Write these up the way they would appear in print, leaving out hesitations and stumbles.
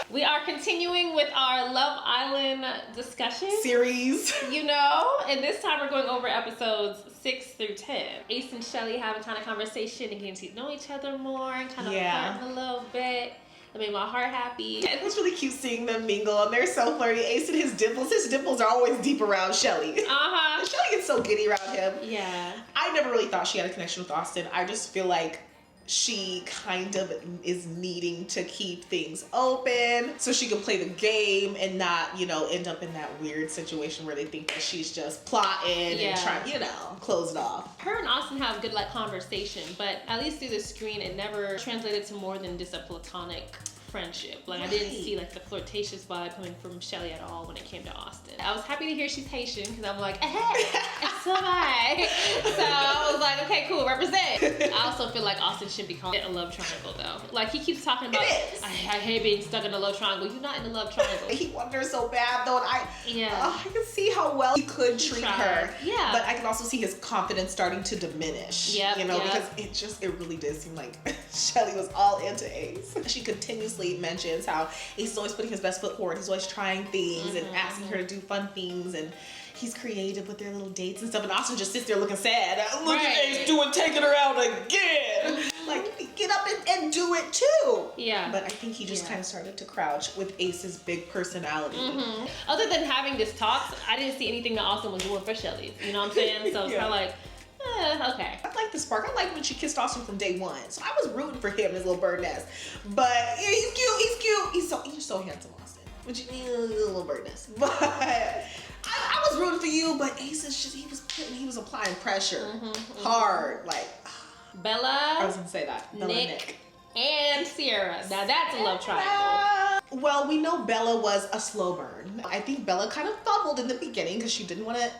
We are continuing with our Love Island discussion series, and this time we're going over episodes 6 through 10. Ace and Shelly have a kind of conversation and getting to know each other more and kind of flirting a little bit. It made my heart happy. It was really cute seeing them mingle, and they're so flirty. Ace and his dimples are always deep around Shelly. Shelly gets so giddy around him. Yeah. I never really thought she had a connection with Austin. I just feel like she kind of is needing to keep things open so she can play the game and not, end up in that weird situation where they think that she's just plotting and trying, close it off. Her and Austin have good conversation, but at least through the screen it never translated to more than just a platonic friendship. I didn't see the flirtatious vibe coming from Shelly at all when it came to Austin. I was happy to hear she's Haitian because I'm like, hey, so am I. So I was like, okay, cool, represent. I also feel like Austin should be called a love triangle though. He keeps talking about, I hate being stuck in a love triangle. You're not in a love triangle. He wanted her so bad though, and I can see how well he could treat her. Yeah. But I can also see his confidence starting to diminish. Because it really did seem like Shelly was all into Ace. She continuously mentions how Ace is always putting his best foot forward. He's always trying things and asking her to do fun things, and he's creative with their little dates and stuff. And Austin just sits there looking sad. Look at Ace taking her out again. Get up and do it too. Yeah. But I think he just kind of started to crouch with Ace's big personality. Other than having this talk, I didn't see anything that Austin was doing for Shelly. You know what I'm saying? So it's kind of like, okay. I like the spark. I like when she kissed Austin from day one. So I was rooting for him, his little bird nest. But he's cute. He's so handsome, Austin. But you need a little bird nest. But I was rooting for you, but Ace is just he was applying pressure hard. Belle-A, I was gonna say that. Nick, and Sierra. Now that's a love triangle. Well, we know Belle-A was a slow burn. I think Belle-A kind of fumbled in the beginning because she didn't want to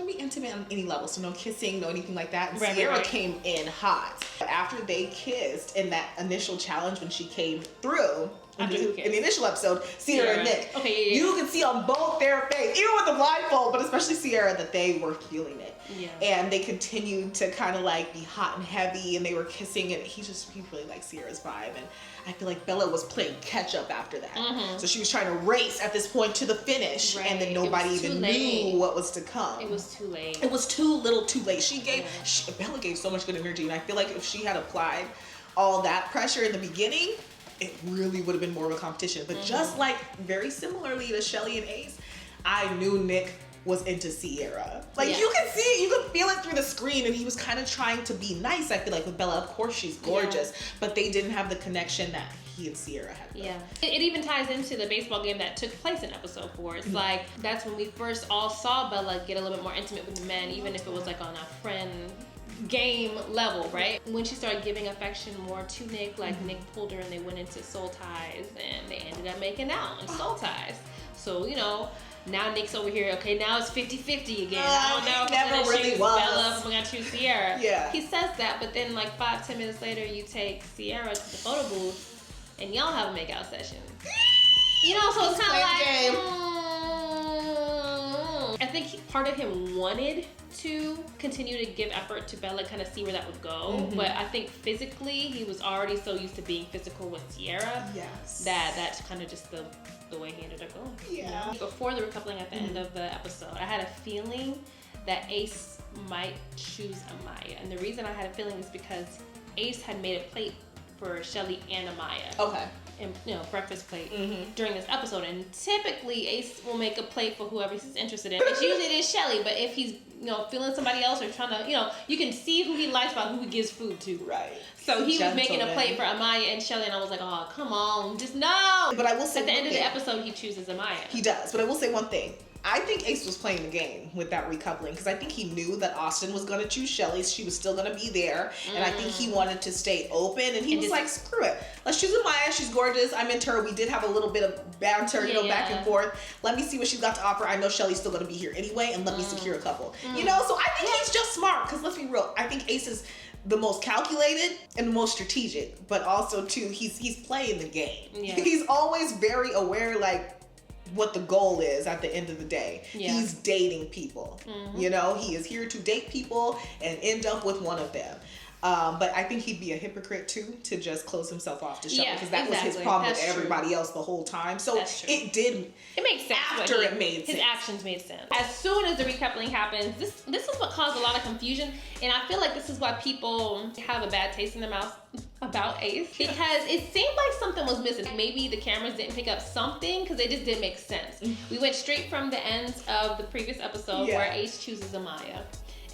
be intimate on any level. So no kissing, no anything like that. And Sierra came in hot. After they kissed in that initial challenge when she came through, in the initial episode, Sierra and Nick, you can see on both their face, even with the blindfold, but especially Sierra, that they were feeling it. Yeah. And they continued to kind of be hot and heavy, and they were kissing, and he really liked Sierra's vibe. And I feel like Belle-A was playing catch up after that. So she was trying to race at this point to the finish, and then nobody even knew what was to come. It was too late. It was too little too late. Belle-A gave so much good energy, and I feel like if she had applied all that pressure in the beginning, it really would have been more of a competition. But just very similarly to Shelly and Ace, I knew Nick was into Sierra. You can see it, you can feel it through the screen, and he was kind of trying to be nice. I feel like with Belle-A, of course she's gorgeous, but they didn't have the connection that he and Sierra had. Yeah. It even ties into the baseball game that took place in episode 4. It's that's when we first all saw Belle-A get a little bit more intimate with the men, even if it was on a friend game level, right? When she started giving affection more to Nick, Nick pulled her and they went into soul ties, and they ended up making out in soul ties. So, now Nick's over here, okay, now it's 50-50 again. I don't know if I'm gonna choose Belle-A, if I'm gonna choose Sierra. Yeah. He says that, but then 5-10 minutes later, you take Sierra to the photo booth and y'all have a makeout session. So it's kind of I think part of him wanted to continue to give effort to Belle-A, kind of see where that would go. But I think physically, he was already so used to being physical with Sierra that that's kind of just the way he ended up going. Yeah. Before the recoupling at the end of the episode, I had a feeling that Ace might choose Amaya. And the reason I had a feeling is because Ace had made a plate for Shelly and Amaya. Okay. And, breakfast plate during this episode. And typically, Ace will make a plate for whoever he's interested in. It's usually it is Shelly, but if he's, feeling somebody else or trying to, you can see who he likes by who he gives food to. Right. So he was making a plate for Amaya and Shelly, and I was like, oh, come on, just no. But I will say at the end of the episode, he chooses Amaya. He does. But I will say one thing. I think Ace was playing the game with that recoupling because I think he knew that Austin was going to choose Shelly. She was still going to be there. And I think he wanted to stay open. And he was like, screw it. Let's choose Amaya. She's gorgeous. I'm into her. We did have a little bit of banter, you know, back and forth. Let me see what she's got to offer. I know Shelly's still going to be here anyway. And let me secure a couple. You know, so I think he's just smart because let's be real. I think Ace is the most calculated and the most strategic. But also, too, he's playing the game. Yeah. He's always very aware, like, what the goal is at the end of the day. Yeah. He's dating people. You know, he is here to date people and end up with one of them. But I think he'd be a hypocrite too to just close himself off to Shelly because that was his problem with everybody else the whole time. So it makes sense after it made sense. His actions made sense. As soon as the recoupling happens, this is what caused a lot of confusion, and I feel like this is why people have a bad taste in their mouth about Ace, because it seemed like something was missing. Maybe the cameras didn't pick up something because it just didn't make sense. We went straight from the end of the previous episode where Ace chooses Amaya.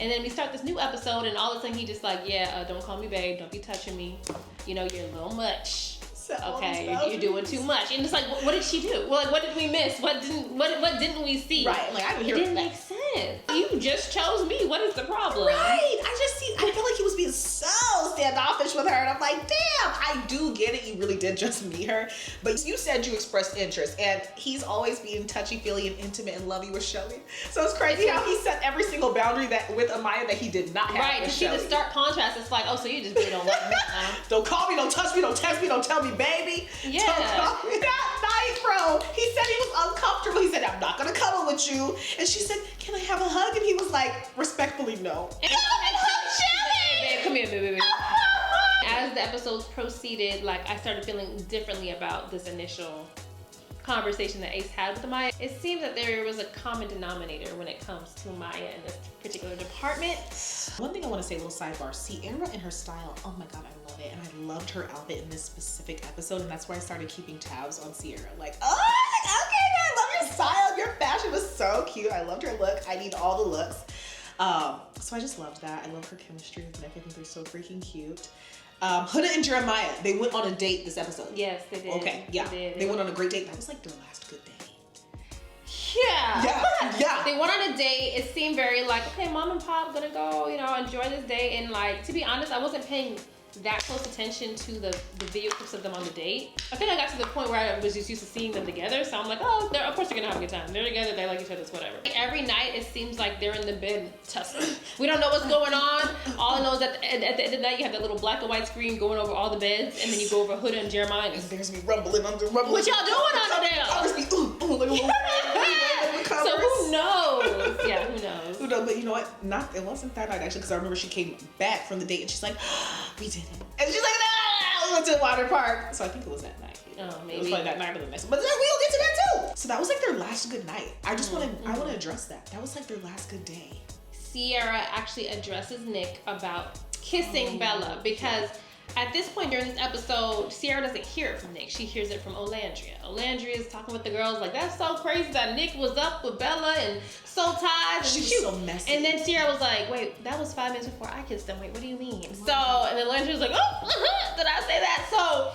And then we start this new episode, and all of a sudden he just like, don't call me babe, don't be touching me. You know, you're a little much. Okay, you're doing too much. And it's like, what did she do? Well, like, what did we miss? What didn't we see? Right, like, I didn't hear it. Didn't make sense. You just chose me. What is the problem? Right. I feel like he was being so standoffish with her, and I'm like, damn, I do get it. You really did just meet her. But you said you expressed interest, and he's always being touchy-feely and intimate and lovey with Shelly. So it's crazy how he set every single boundary that with Amaya that he did not have right, with to see the stark contrast. It's like, oh, so you just really don't like me. Don't call me, don't touch me, don't text me, don't tell me, baby. Yeah. That night, bro. He said he was uncomfortable. He said, I'm not gonna cuddle with you. And she said, can I have a hug? And he was like, respectfully, no. And babe, come here, baby. As the episodes proceeded, like, I started feeling differently about this initial conversation that Ace had with Amaya. It seems that there was a common denominator when it comes to Amaya in this particular department. One thing I want to say, a little sidebar, Sierra and her style, oh my god, I love it. And I loved her outfit in this specific episode, and that's why I started keeping tabs on Sierra. Like, oh, okay, I love your style. Your fashion was so cute. I loved her look. I need all the looks. So I just loved that. I love her chemistry with Nick. I think they're so freaking cute. Huda and Jeremiah, they went on a date this episode. Yes, they did. Okay, yeah. They went on a great date. That was like their last good day. Yeah. They went on a date. It seemed very like, okay, mom and pop gonna go, you know, enjoy this day. And like, to be honest, I wasn't paying that close attention to the video clips of them on the date. I think I got to the point where I was just used to seeing them together. So I'm like, oh, of course they're gonna have a good time. They're together, they like each other, it's whatever. Every night it seems like they're in the bed tussling. We don't know what's going on. All I know is that at the end of the night you have that little black and white screen going over all the beds, and then you go over Huda and Jeremiah. And there's me rumbling. What y'all doing under there? So who knows? Yeah, who knows? Who knows? But you know what? It wasn't that night actually, because I remember she came back from the date and she's like, we did it. And she's like, we went to the water park. So I think it was that night. Oh, maybe. It was probably that night or the next one. But we'll get to that too. So that was like their last good night. I just want to address that. That was like their last good day. Sierra actually addresses Nick about kissing Belle, because at this point during this episode, Sierra doesn't hear it from Nick. She hears it from Olandria. Olandria is talking with the girls like, that's so crazy that Nick was up with Belle and so tied. She was so messy. And then Sierra was like, wait, that was 5 minutes before I kissed them. Wait, what do you mean? So, and then Olandria was like, oh, did I say that? So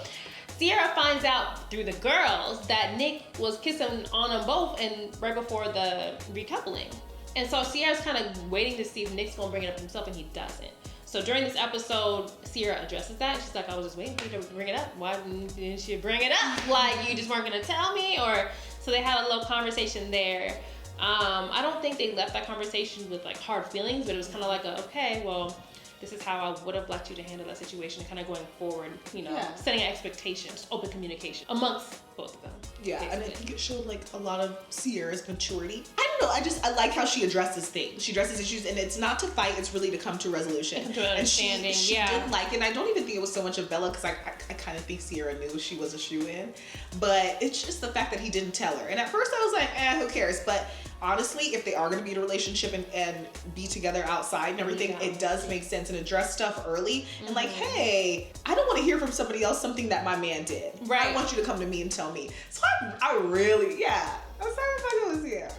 Sierra finds out through the girls that Nick was kissing on them both and right before the recoupling. And so Sierra's kind of waiting to see if Nick's gonna bring it up himself, and he doesn't. So during this episode, Sierra addresses that. She's like, I was just waiting for you to bring it up. Why didn't she bring it up? Like, you just weren't gonna tell me? Or, so they had a little conversation there. I don't think they left that conversation with like hard feelings, but it was kind of like okay, well, this is how I would have liked you to handle that situation, kind of going forward, you know, setting expectations, open communication amongst both of them. Yeah, basically. And I think it showed like a lot of Sierra's maturity. I don't know, I like how she addresses things. She addresses issues, and it's not to fight, it's really to come to resolution. To understanding, and she didn't like it, and I don't even think it was so much of Belle, because I kind of think Sierra knew she was a shoo-in. But it's just the fact that he didn't tell her. And at first I was like, who cares? But honestly, if they are going to be in a relationship and be together outside and everything, it does make sense, and address stuff early. And like, hey, I don't want to hear from somebody else something that my man did. Right. I want you to come to me and tell me. So I really, I'm sorry if I was here.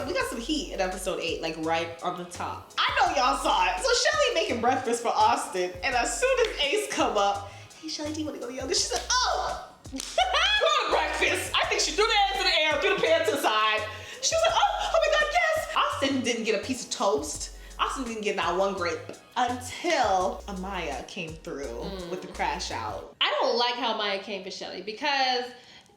We got some heat in episode 8, like right on the top. I know y'all saw it. So Shelly making breakfast for Austin, and as soon as Ace come up, hey Shelly, do you want to go to yoga? She said, oh, go to breakfast. I think she threw the hands in the air, threw the pants to the side. She was like, oh my God, yes. Austin didn't get a piece of toast. Austin didn't get that one grape until Amaya came through with the crash out. I don't like how Amaya came for Shelly because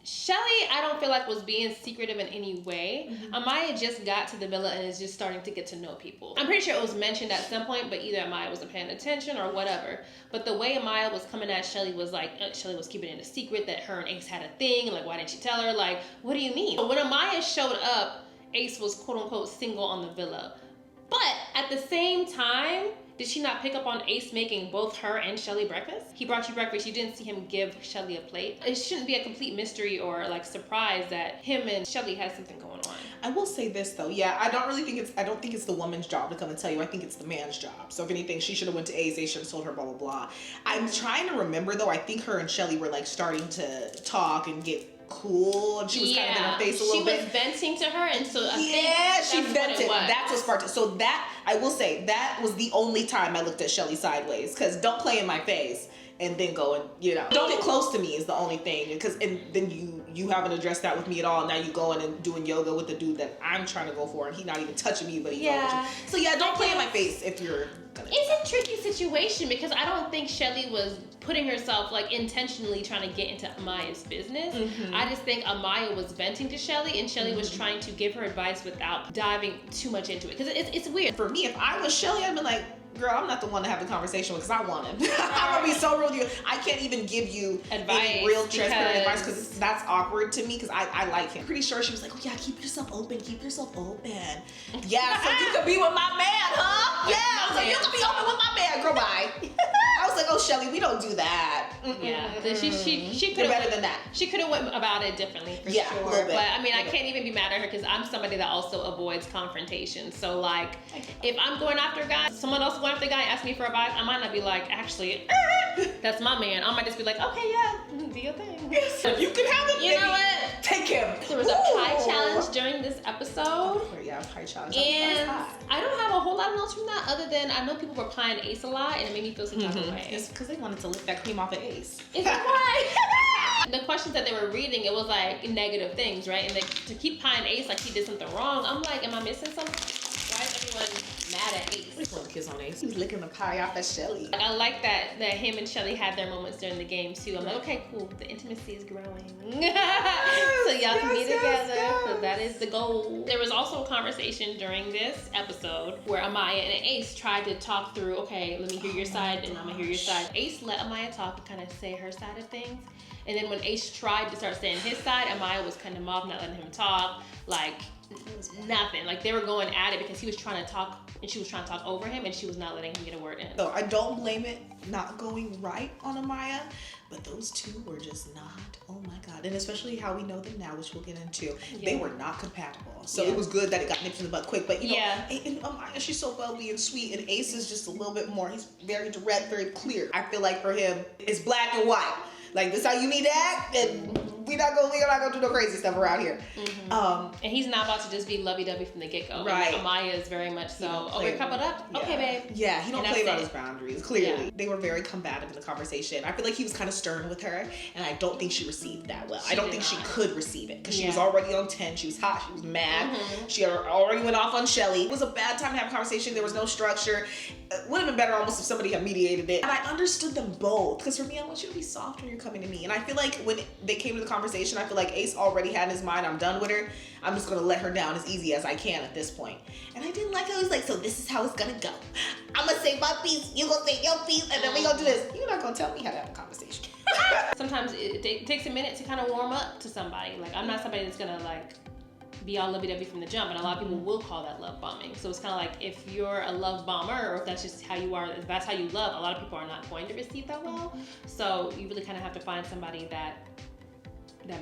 Shelly, I don't feel like was being secretive in any way. Amaya just got to the villa and is just starting to get to know people. I'm pretty sure it was mentioned at some point, but either Amaya wasn't paying attention or whatever. But the way Amaya was coming at Shelly was like, Shelly was keeping it a secret that her and Ace had a thing. Like, why didn't you tell her? Like, what do you mean? When Amaya showed up, Ace was quote unquote single on the villa. But at the same time, did she not pick up on Ace making both her and Shelly breakfast? He brought you breakfast. You didn't see him give Shelly a plate. It shouldn't be a complete mystery or like surprise that him and Shelly has something going on. I will say this though, yeah, I don't think it's the woman's job to come and tell you. I think it's the man's job. So if anything, she should have went to Ace. Ace should have told her blah blah blah. I'm trying to remember though. I think her and Shelly were like starting to talk and get cool, and she was kind of in her face a little bit. She was venting to her, and so I think she vented. That's what sparked it. So that, I will say, that was the only time I looked at Shelly sideways, because don't play in my face and then go and, you know, don't get close to me is the only thing, because and then you haven't addressed that with me at all. Now you going and doing yoga with the dude that I'm trying to go for, and he not even touching me, but he's over you. So yeah, don't play in my face if you're gonna. It's a tricky situation because I don't think Shelly was putting herself like intentionally trying to get into Amaya's business. I just think Amaya was venting to Shelly, and Shelly was trying to give her advice without diving too much into it, because it's weird. For me, if I was Shelly, I'd be like, girl, I'm not the one to have the conversation with, because I want him. I'm gonna be so real with you. I can't even give you any real transparent advice, because that's awkward to me, because I like him. Pretty sure she was like, oh yeah, keep yourself open. Yeah, so you could be with my man, huh? Yeah, so you could be open with my man. Girl, bye. I was like, oh Shelly, we don't do that. Yeah, she could have better than that. She could have went about it differently for sure. A little bit, but I mean, I can't even be mad at her because I'm somebody that also avoids confrontation. So like, if I'm going after a guy, someone else going after a guy asks me for advice, I might not be like, actually, that's my man. I might just be like, okay, yeah, do your thing. You can have him. You know what? Take him. There was a pie challenge during this episode. Yeah, pie challenge. And I don't have a whole lot of notes from that, other than I know people were pieing Ace a lot, and it made me feel some type of way. It's because they wanted to lick that cream off of Ace. Is that right? The questions that they were reading, it was like negative things, right? And to keep pieing Ace like he did something wrong, I'm like, am I missing something? Why is everyone mad at Ace? He put a kiss on Ace. He was licking the pie off at Shelly. I like that him and Shelly had their moments during the game too. I'm like, okay, cool. The intimacy is growing. So y'all can be together. So that is the goal. There was also a conversation during this episode where Amaya and Ace tried to talk through, okay, let me hear your side and I'm gonna hear your side. Ace let Amaya talk and kind of say her side of things. And then when Ace tried to start saying his side, Amaya was kind of off, not letting him talk. Like, nothing. Like, they were going at it because he was trying to talk and she was trying to talk over him, and she was not letting him get a word in. So I don't blame it not going right on Amaya, but those two were just not, oh my God. And especially how we know them now, which we'll get into, they were not compatible. So it was good that it got nipped in the butt quick, but you know, and Amaya, she's so bubbly and sweet, and Ace is just a little bit more, he's very direct, very clear. I feel like for him, it's black and white. Like, this how you need to act, and we're not gonna do no crazy stuff around here. And he's not about to just be lovey-dovey from the get-go. Right. And Amaya is very much so, oh, we're coupled up? Yeah. Okay, babe. Yeah, he don't play about his boundaries, clearly. Yeah. They were very combative in the conversation. I feel like he was kind of stern with her, and I don't think she received that well. I don't think she could receive it, because she was already on 10, she was hot, she was mad, she already went off on Shelly. It was a bad time to have a conversation, there was no structure. It would have been better almost if somebody had mediated it. And I understood them both, because for me, I want you to be soft when you're coming to me. And I feel like when they came to the conversation, I feel like Ace already had in his mind, I'm done with her. I'm just gonna let her down as easy as I can at this point. And I didn't like how he was like, so this is how it's gonna go. I'm gonna say my piece, you gonna say your piece, and then we gonna do this. You're not gonna tell me how to have a conversation. Sometimes it takes a minute to kind of warm up to somebody. Like, I'm not somebody that's gonna like be all lovey-dovey from the jump, and a lot of people will call that love bombing. So it's kind of like, if you're a love bomber, or if that's just how you are, if that's how you love, a lot of people are not going to receive that well. So you really kind of have to find somebody that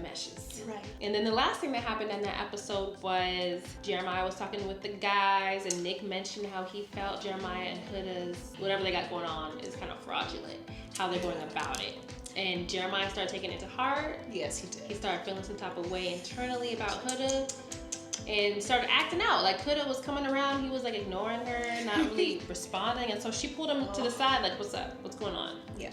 meshes. Right. And then the last thing that happened in that episode was Jeremiah was talking with the guys, and Nick mentioned how he felt Jeremiah and Huda's, whatever they got going on, is kind of fraudulent, how they're going about it. And Jeremiah started taking it to heart. Yes, he did. He started feeling some type of way internally about Huda. and started acting out. Like Huda was coming around, he was like ignoring her, not really responding, and so she pulled him to the side, like, what's up? What's going on? Yeah,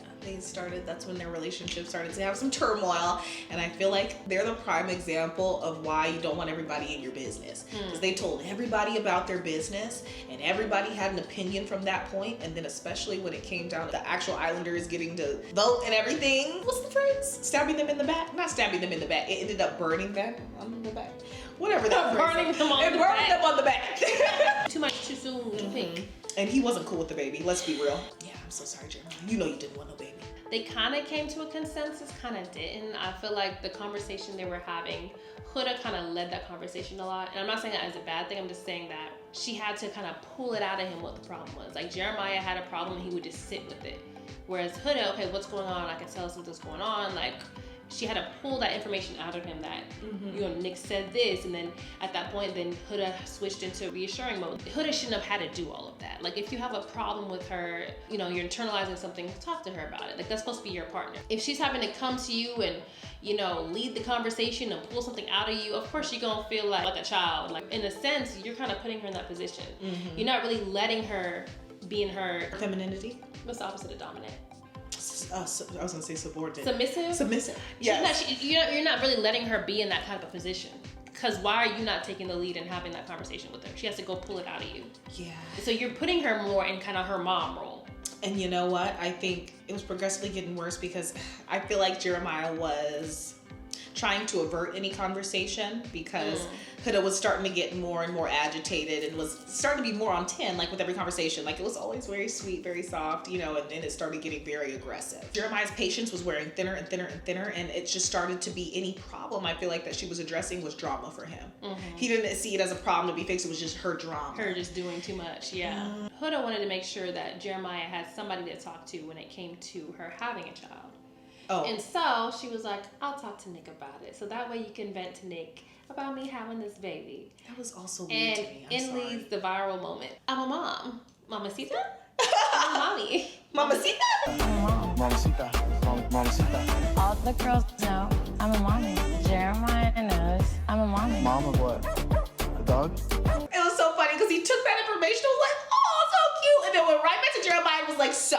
that's when their relationship started to have some turmoil, and I feel like they're the prime example of why you don't want everybody in your business. Because they told everybody about their business, and everybody had an opinion from that point, and then especially when it came down to the actual Islanders getting to vote and everything. What's the phrase? Stabbing them in the back? Not stabbing them in the back. It ended up burning them on the back. Whatever that burning them on the back. Them on the back. Too much too soon, too quick. And he wasn't cool with the baby. Let's be real. Yeah, I'm so sorry, Jeremiah. You know you didn't want no baby. They kind of came to a consensus, kind of didn't. I feel like the conversation they were having, Huda kind of led that conversation a lot. And I'm not saying that as a bad thing. I'm just saying that she had to kind of pull it out of him what the problem was. Like Jeremiah had a problem and he would just sit with it. Whereas Huda, okay, what's going on? I can tell something's going on. Like, she had to pull that information out of him that, you know, Nick said this, and then at that point, then Huda switched into reassuring mode. Huda shouldn't have had to do all of that. Like, if you have a problem with her, you know, you're internalizing something, talk to her about it. Like, that's supposed to be your partner. If she's having to come to you and, you know, lead the conversation and pull something out of you, of course you're gonna feel like a child. Like, in a sense, you're kind of putting her in that position. You're not really letting her be in her femininity. What's the opposite of dominant? I was gonna say subordinate. Submissive. Yeah. You're not really letting her be in that kind of position. Because why are you not taking the lead and having that conversation with her? She has to go pull it out of you. Yeah. So you're putting her more in kind of her mom role. And you know what? I think it was progressively getting worse because I feel like Jeremiah was trying to avert any conversation because Huda was starting to get more and more agitated and was starting to be more on 10, like with every conversation. Like it was always very sweet, very soft, you know, and then it started getting very aggressive. Jeremiah's patience was wearing thinner and thinner and thinner, and it just started to be any problem I feel like that she was addressing was drama for him. He didn't see it as a problem to be fixed, it was just her drama. Her just doing too much, yeah. Huda wanted to make sure that Jeremiah had somebody to talk to when it came to her having a child. And so she was like, I'll talk to Nick about it. So that way you can vent to Nick about me having this baby. That was also weird to me. And leads the viral moment. I'm a mom. Mamacita? I'm a mommy. Mamacita? I'm a mom. Mamacita. Mamacita. All the girls know I'm a mommy. Jeremiah knows I'm a mommy. Mom of what? A dog? It was so funny because he took that information and was like, oh, so cute. And then went right back to Jeremiah and was like, so,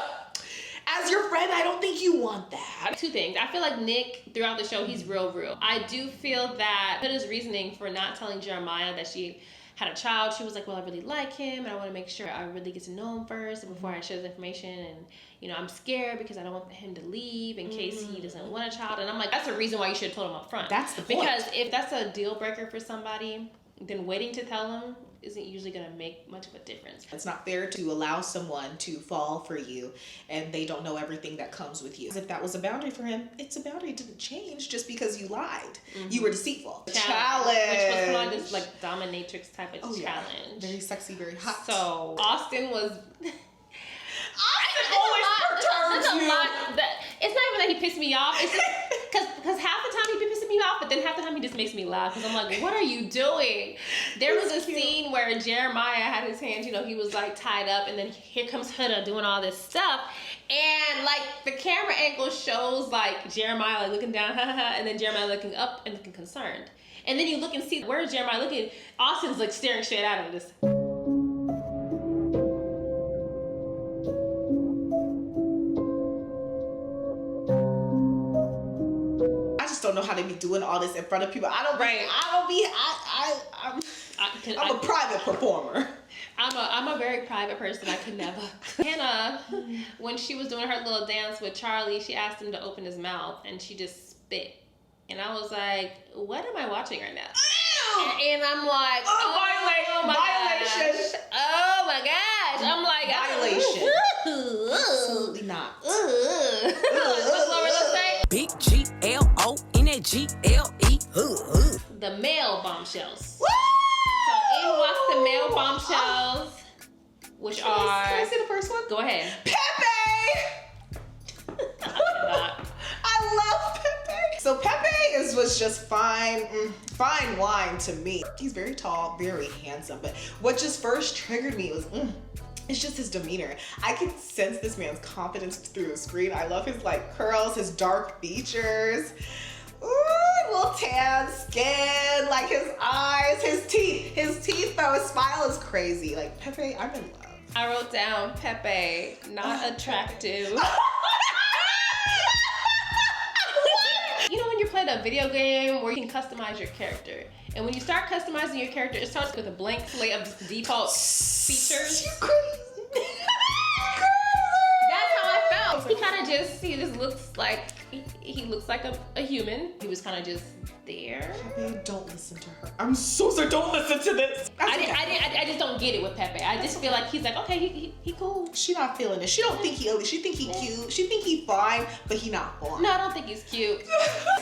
as your friend, I don't think you want that. Two things. I feel like Nick, throughout the show, he's real. I do feel that Huda's reasoning for not telling Jeremiah that she had a child, she was like, well, I really like him and I want to make sure I really get to know him first before I share this information. And, you know, I'm scared because I don't want him to leave in case he doesn't want a child. And I'm like, that's a reason why you should have told him up front. That's the point. Because if that's a deal breaker for somebody, then waiting to tell them isn't usually going to make much of a difference. It's not fair to allow someone to fall for you and they don't know everything that comes with you. If that was a boundary for him, it's a boundary. It didn't change just because you lied. You were deceitful. Challenge. Which was kind of this like dominatrix type of challenge. Yeah. Very sexy, very hot. So Austin was... Austin always perturbs you. It's not even that he pissed me off. It's just because half the time he be pissing me off, but then half the time he just makes me laugh because I'm like, what are you doing? There was a scene where Jeremiah had his hands, you know, he was like tied up, and then here comes Huda doing all this stuff, and like the camera angle shows like Jeremiah like looking down, and then Jeremiah looking up and looking concerned, and then you look and see where's Jeremiah looking. Austin's like staring straight at him, just. Don't know how they be doing all this in front of people. I'm a private performer. I'm a very private person. I could never. Hannah, when she was doing her little dance with Charlie, she asked him to open his mouth and she just spit. And I was like, what am I watching right now? And I'm like, violation. Gosh. Oh my gosh. I'm like, violation. Absolutely not. What's Glorilla say? Big G-L-O in that G-L-E. The male bombshells. Woo! So in walks the male bombshells, which are... Can I see the first one? Go ahead. Pepe! I love Pepe. So Pepe was just fine wine to me. He's very tall, very handsome, but what just first triggered me was... It's just his demeanor. I can sense this man's confidence through the screen. I love his like curls, his dark features. Ooh, little tan skin, like his eyes, his teeth though, his smile is crazy. Like, Pepe, I'm in love. I wrote down Pepe, not attractive. You know when you played a video game where you can customize your character, and when you start customizing your character, it starts with a blank slate of just default features. You crazy. That's how I felt. He just looks like he looks like a human. He was kind of just there. Pepe, don't listen to her. I'm so sorry. Don't listen to this. I just don't get it with Pepe. I just feel like he's like, okay, he cool. She not feeling it. She don't think he ugly. She think he cute. She think he fine, but he not fine. No, I don't think he's cute.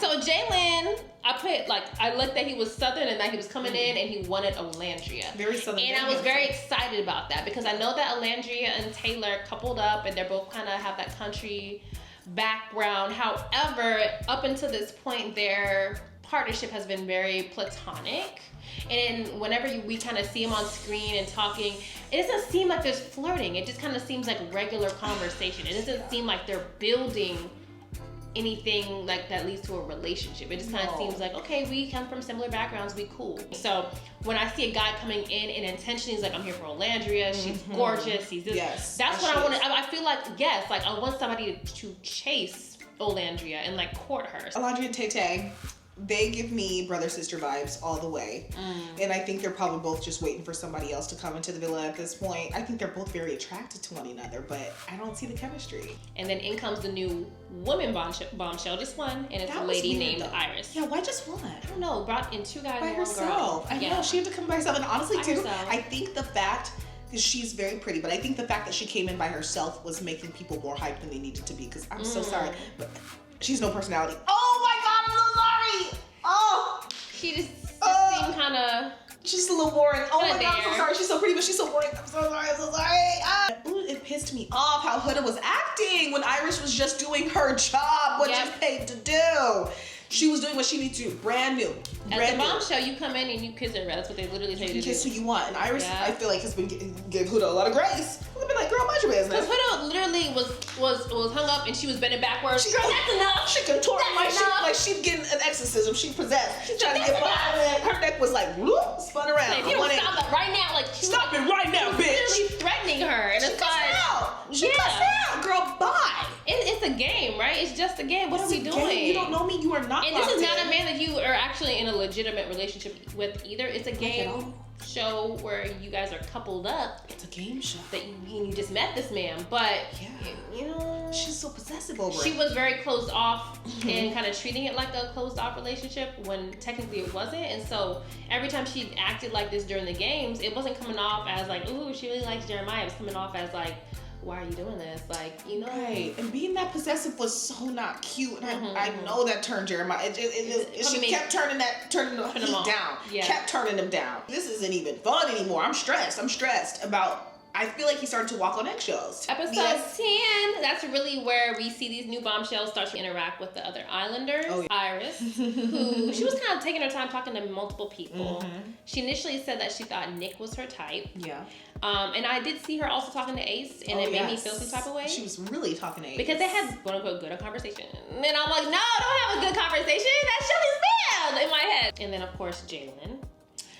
So Jalen, I looked that he was Southern and that he was coming in and he wanted Olandria. Very Southern. And I was very excited about that because I know that Olandria and Taylor coupled up and they're both kind of have that country background. However, up until this point, their partnership has been very platonic. And whenever we kind of see them on screen and talking, it doesn't seem like there's flirting. It just kind of seems like regular conversation. It doesn't seem like they're building anything like that leads to a relationship. It just kind of seems like, okay, we come from similar backgrounds, we cool. So when I see a guy coming in and intentionally he's like, I'm here for Olandria, she's gorgeous, he's this. Yes, that's what I want. I feel like, yes, like I want somebody to chase Olandria and like court her. Olandria and Tay-Tay, they give me brother-sister vibes all the way. And I think they're probably both just waiting for somebody else to come into the villa at this point. I think they're both very attracted to one another, but I don't see the chemistry. And then in comes the new woman bombshell, just one, and it's That a was lady weird, named though. Iris. Yeah, why just one? I don't know, brought in two guys By and one herself. girl. I know, she had to come by herself. And honestly, By too, herself. I think the fact, because she's very pretty, but I think the fact that she came in by herself was making people more hyped than they needed to be, because I'm so sorry, but she's no personality. Oh my God, I'm so sorry! Oh! She just seemed kind of... She's a little boring. Oh my Kinda God, I'm so there. sorry. She's so pretty, but she's so boring. I'm so sorry. Ooh, it pissed me off how Huda was acting when Iris was just doing her job, what she's paid to do. She was doing what she needed to do. Brand new. As a bombshell, you come in and you kiss her. That's what they literally tell you to do. Kiss who you want. And Iris, I feel like, has been giving Huda a lot of grace. I've been like, girl, mind your business. Because Huda literally was hung up and she was bending backwards. She, Girl, that's enough. She contorted like she's getting an exorcism. She possessed. She's trying to get by. Her neck was like, whoop, spun around. Like, if you don't stop it right now, like stop it right now, bitch. Literally threatening her, and it's like, She cussed out, girl. Bye. It's a game, right? It's just a game. What are we doing? Game. You don't know me. You are not. And this is not a man that you are actually in a legitimate relationship with either. It's a game show where you guys are coupled up. It's a game show. That you just met this man, but you know, she's so possessive over she it. was very closed off and kind of treating it like a closed off relationship when technically it wasn't. And so every time she acted like this during the games, it wasn't coming off as like, ooh, she really likes Jeremiah. It was coming off as like, why are you doing this? Like, you know. Right. And being that possessive was so not cute. And I know that turned Jeremiah. She kept turning the heat down. Yeah. Kept turning him down. This isn't even fun anymore. I'm stressed about. I feel like he started to walk on eggshells. Episode 10, that's really where we see these new bombshells start to interact with the other islanders. Oh, yeah. Iris, who she was kind of taking her time talking to multiple people. She initially said that she thought Nick was her type. Yeah. And I did see her also talking to Ace, and it made me feel some type of way. She was really talking to Ace. Because they had, quote unquote, good conversation. And then I'm like, no, don't have a good conversation. That's Shelly's man in my head. And then, of course, Jalen.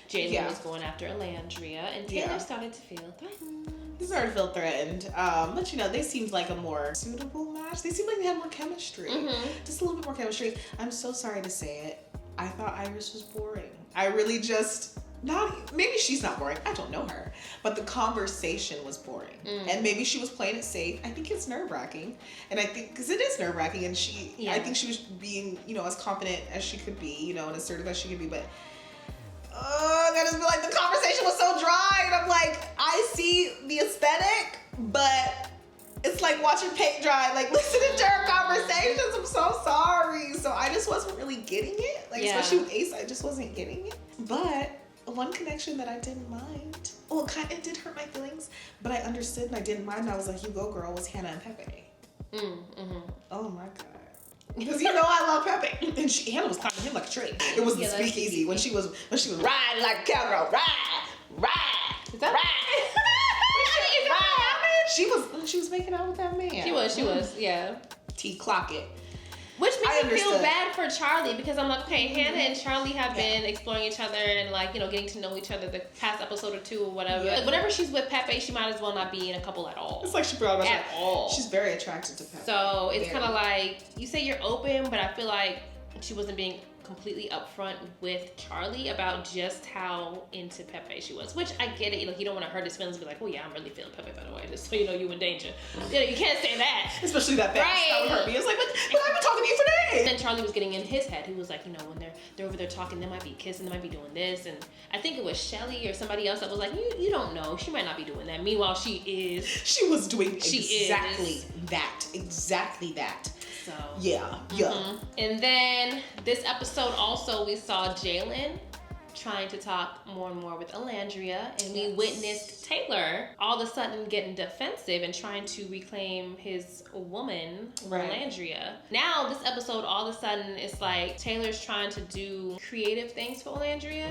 Jalen was going after Olandria, and Taylor started to feel threatened. He started to feel threatened. But, you know, they seemed like a more suitable match. They seemed like they had more chemistry. Just a little bit more chemistry. I'm so sorry to say it. I thought Iris was boring. I really just... maybe she's not boring. I don't know her. But the conversation was boring. And maybe she was playing it safe. I think it's nerve-wracking. And I think, because it is nerve-wracking, and I think she was being, you know, as confident as she could be, you know, and assertive as she could be, but I just feel like the conversation was so dry, and I'm like, I see the aesthetic, but it's like watching paint dry, like listening to her conversations. I'm so sorry. So I just wasn't really getting it. Like, especially with Ace, I just wasn't getting it. But one connection that I didn't mind, well, it kind of did hurt my feelings, but I understood and I didn't mind. I was like, you go, girl, was Hannah and Pepe. Oh my God. Because you know I love Pepe, and Hannah was climbing him like a tree. It was the speakeasy when she was riding like a cowgirl, ride. Is that right? She was making out with that man. She was, yeah. T clock it. Which I makes me feel understood. bad for Charlie because I'm like, okay, Hannah and Charlie have been exploring each other and like, you know, getting to know each other the past episode or two or whatever. Yeah. Like, whenever she's with Pepe, she might as well not be in a couple at all. It's like she forgot about At all. She's very attracted to Pepe. So it's Very. kind of like, you say you're open, but I feel like she wasn't being completely upfront with Charlie about just how into Pepe she was, which I get it. Like, you don't want to hurt his feelings and be like, oh yeah, I'm really feeling Pepe, by the way, just so you know you in danger. You know, you can't say that. Especially that fast. Right. That would hurt me. It's like, but I've been talking to you for days. Then Charlie was getting in his head. He was like, you know, when they're over there talking, they might be kissing, they might be doing this. And I think it was Shelly or somebody else that was like, you don't know. She might not be doing that. Meanwhile, she is. She was doing exactly is. that. Exactly that. So. Yeah. And then this episode also we saw Jalen trying to talk more and more with Olandria, and we witnessed Taylor all of a sudden getting defensive and trying to reclaim his woman, Olandria. Now this episode all of a sudden it's like Taylor's trying to do creative things for Olandria.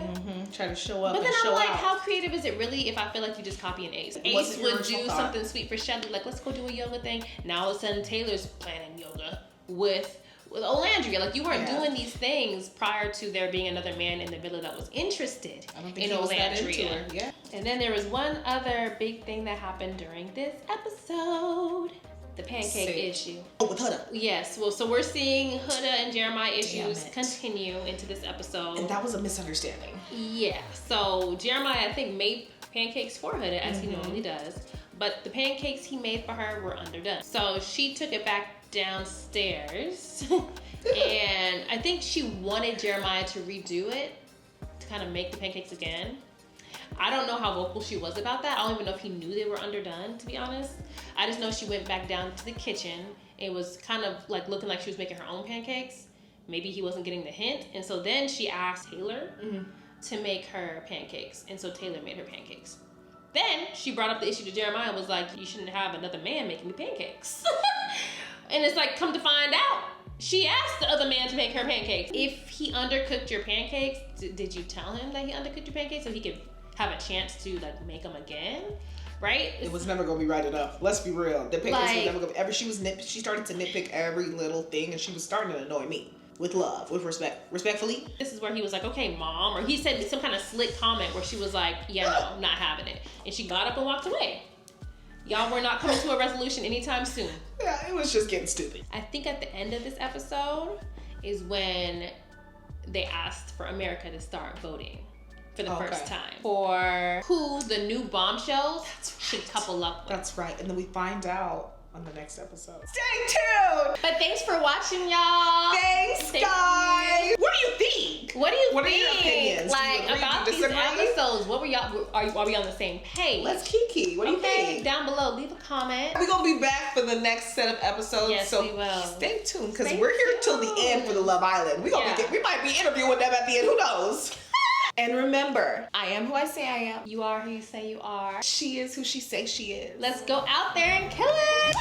Try to show up. But then and I'm show like, out. how creative is it really if I feel like you just copy and Ace? Ace Wasn't your would do original thought. something sweet for Shelly, like let's go do a yoga thing. Now all of a sudden Taylor's planning yoga with Olandria. Like, you weren't doing these things prior to there being another man in the villa that was interested in Olandria. Yeah. And then there was one other big thing that happened during this episode. The pancake issue. Oh, with Huda. Yes, well, so we're seeing Huda and Jeremiah Damn issues it. continue into this episode. And that was a misunderstanding. Yeah, so Jeremiah, I think, made pancakes for Huda, as he normally does. But the pancakes he made for her were underdone. So she took it back downstairs. And I think she wanted Jeremiah to redo it, to kind of make the pancakes again. I don't know how vocal she was about that. I don't even know if he knew they were underdone, to be honest. I just know she went back down to the kitchen. It was kind of like looking like she was making her own pancakes. Maybe he wasn't getting the hint. And so then she asked Taylor to make her pancakes. And so Taylor made her pancakes. Then she brought up the issue to Jeremiah and was like, you shouldn't have another man making me pancakes. And it's like, come to find out, she asked the other man to make her pancakes. If he undercooked your pancakes, did you tell him that he undercooked your pancakes so he could have a chance to like make them again? Right? It was never gonna be right enough. Let's be real. The pancakes was Like- never gonna. She started to nitpick every little thing, and she was starting to annoy me. With love, with respect, respectfully. This is where he was like, okay, mom, or he said some kind of slick comment where she was like, yeah, no, I'm not having it. And she got up and walked away. Y'all were not coming to a resolution anytime soon. Yeah, it was just getting stupid. I think at the end of this episode is when they asked for America to start voting for the first time for who the new Bombshells should couple up with. That's right. And then we find out on the next episode. Stay tuned! But thanks for watching, y'all. Thanks, Thank guys! you. What do you think? What do you What are think? your opinions? Do you Like, agree? about Do you these disagree? episodes? What were y'all? Are we on the same page? Let's kiki. What do you think? Down below, leave a comment. We're gonna be back for the next set of episodes. Yes, so we will. Stay tuned because Stay we're here till the end for the Love Island. We might be interviewing them at the end. Who knows? And remember, I am who I say I am. You are who you say you are. She is who she says she is. Let's go out there and kill it.